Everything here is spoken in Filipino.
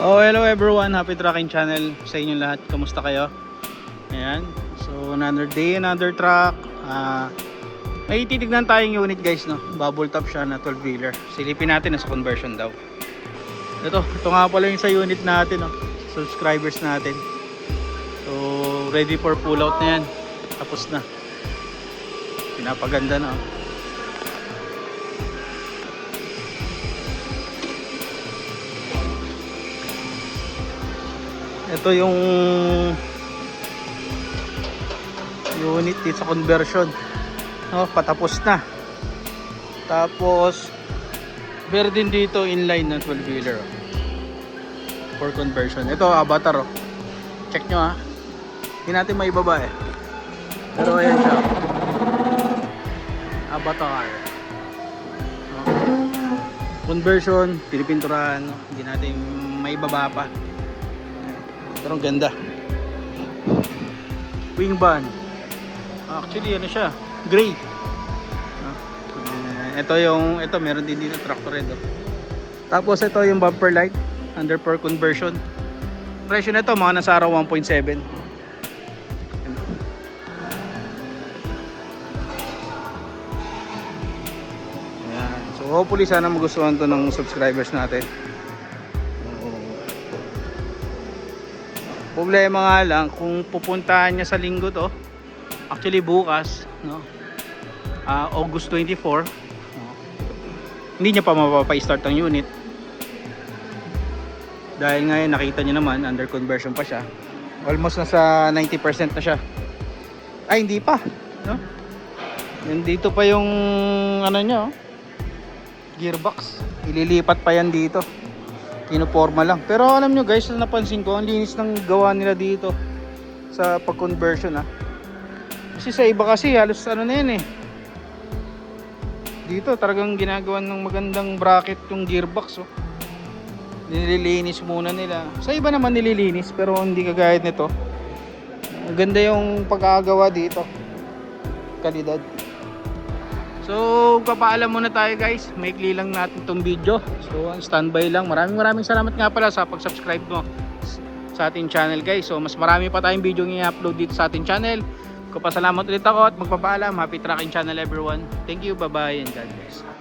Oh, hello everyone, happy trucking channel sa inyo lahat. Kamusta kayo? Ayan, so another day, another truck. May titignan tayong unit guys, no? Bubble top siya na 12 wheeler. Silipin natin, nasa conversion daw. Ito nga pala yung sa unit natin, no? Subscribers natin. So ready for pull out na yan. Tapos na. Pinapaganda na, oh. Ito yung unit dito sa conversion, no, patapos na. Tapos meron din dito inline na 12 wheeler for conversion. Ito avatar, oh. Check nyo, ha. Hindi natin maibaba eh, pero ayan siya, avatar, no. Conversion, pinipinturahan, no. Hindi natin maibaba pa. Pero ang ganda. Wing van. Actually ano siya, gray. Ito meron din dito tractor red, oh. Tapos ito yung bumper light under per conversion. Presyo nito mga nasa araw 1.7. Ayan. So hopefully sana magustuhan to ng subscribers natin. Problema nga lang kung pupuntahan niya sa linggo to, actually bukas, no, August 24, no, hindi niya pa mapapa-start ang unit dahil ngayon nakita niyo naman under conversion pa siya, almost nasa 90% na siya. Ay hindi pa, no? Nandito pa yung ano niya, oh, gearbox, ililipat pa yan dito. Pinoporma lang. Pero alam nyo guys, napansin ko ang linis ng gawa nila dito sa pag-conversion, ha. Kasi sa iba kasi halos ano na yan eh. Dito talagang ginagawan ng magandang bracket yung gearbox, oh. Nililinis muna nila. Sa iba naman nililinis pero hindi kagaya nito. Maganda yung pagkakagawa dito. Kalidad. So, papaalam muna tayo guys. Maikli lang natin itong video. So, standby lang. Maraming salamat nga pala sa pag-subscribe mo sa ating channel guys. So, mas marami pa tayong video yung i-upload dito sa ating channel. Kapasalamat ulit ako at magpapaalam. Happy trucking channel everyone. Thank you, bye bye and God bless.